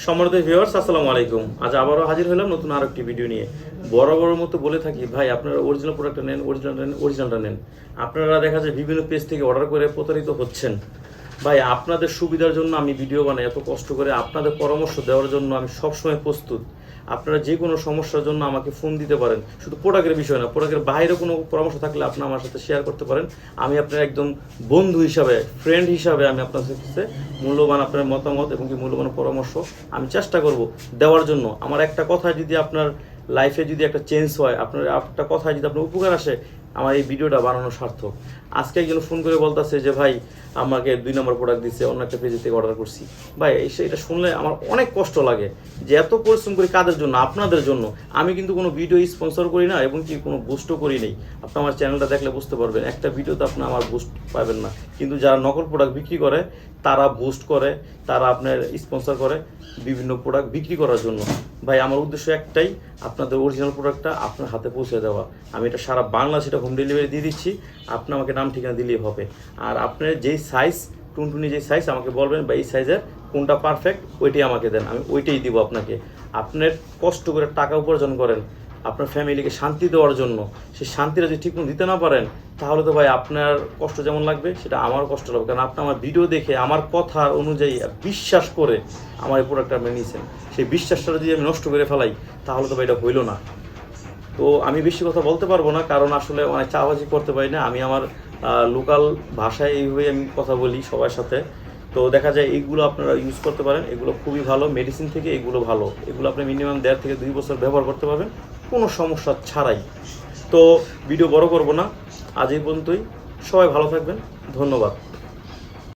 সম্মানিত ভিউয়ার্স, আসসালামু আলাইকুম। আজ আবারও হাজির হলাম নতুন আরো একটি ভিডিও নিয়ে। বরাবরের মতো বলে থাকি, ভাই আপনারা অরিজিনাল প্রোডাক্টটা নেন, অরিজিনালটা নেন। আপনারা দেখা যায় বিভিন্ন পেজ থেকে অর্ডার করে প্রতারিত হচ্ছেন। ভাই আপনাদের সুবিধার জন্য আমি ভিডিও বানাই, এত কষ্ট করে আপনাদের পরামর্শ দেওয়ার জন্য আমি সবসময় প্রস্তুত। আপনারা যে কোনো সমস্যার জন্য আমাকে ফোন দিতে পারেন, শুধু প্রোডাক্টের বিষয় না, প্রোডাক্টের বাইরে কোনো পরামর্শ থাকলে আপনি আমার সাথে শেয়ার করতে পারেন। আমি আপনার একদম বন্ধু হিসাবে, ফ্রেন্ড হিসাবে আমি আপনার সাথে মূল্যবান আপনার মতামত এবং কি মূল্যবান পরামর্শ আমি চেষ্টা করব দেওয়ার জন্য। আমার একটা কথা যদি আপনার লাইফে যদি একটা চেঞ্জ হয়, আপনার একটা কথায় যদি আপনার উপকার আসে, আমার এই ভিডিওটা বানানো সার্থক। আজকে একজন ফোন করে বলতেছে যে ভাই আমাকে 2 নম্বর প্রোডাক্ট দিচ্ছে, অন্য একটা পেজ থেকে অর্ডার করছি। ভাই এটা শুনলে আমার অনেক কষ্ট লাগে যে এত পরিশ্রম করি কাদের জন্য? আপনাদের জন্য। আমি কিন্তু কোনো ভিডিও স্পন্সর করি না এবং কি কোনো বুস্টও করি নেই। আপনি আমার চ্যানেলটা দেখলে বুঝতে পারবেন, একটা ভিডিওতে আপনি আমার বুস্ট পাবেন না। কিন্তু যারা নকল প্রোডাক্ট বিক্রি করে তারা বুস্ট করে, তারা আপনার স্পন্সর করে বিভিন্ন প্রোডাক্ট বিক্রি করার জন্য। ভাই আমার উদ্দেশ্য একটাই, আপনাদের অরিজিনাল প্রোডাক্টটা আপনার হাতে পৌঁছে দেওয়া। আমি এটা সারা বাংলাদেশে হোম ডেলিভারি দিয়ে দিচ্ছি। আপনি আমাকে নাম ঠিকানা দিলেই হবে। আর আপনার যেই সাইজ, টুনটুনি যেই সাইজ আমাকে বলবেন বা এই সাইজের কোনটা পারফেক্ট ওইটাই আমাকে দেন, আমি ওইটাই দিব আপনাকে। আপনার কষ্ট করে টাকা উপার্জন করেন আপনার ফ্যামিলিকে শান্তি দেওয়ার জন্য, সেই শান্তিটা যদি ঠিকমতো দিতে না পারেন, তাহলে তো ভাই আপনার কষ্ট যেমন লাগবে সেটা আমারও কষ্ট লাগবে। কারণ আপনি আমার ভিডিও দেখে আমার কথার অনুযায়ী বিশ্বাস করে আমার এই প্রোডাক্টটা আপনি নিয়েছেন, সেই বিশ্বাসটা যদি আমি নষ্ট করে ফেলাই তাহলে তো ভাই এটা হইল না। তো আমি বেশি কথা বলতে পারবো না, কারণ আসলে অনেক চাওয়াজি করতে পারি না। আমি আমার লোকাল ভাষায় এইভাবেই আমি কথা বলি সবার সাথে। তো দেখা যায় এইগুলো আপনারা ইউজ করতে পারেন, এগুলো খুবই ভালো, মেডিসিন থেকে এগুলো ভালো। এগুলো আপনি মিনিমাম 1.5 থেকে 2 বছর ব্যবহার করতে পারবেন কোনো সমস্যা ছাড়াই। তো ভিডিও বড় করব না, আজ এই পর্যন্তই। সবাই ভালো থাকবেন, ধন্যবাদ।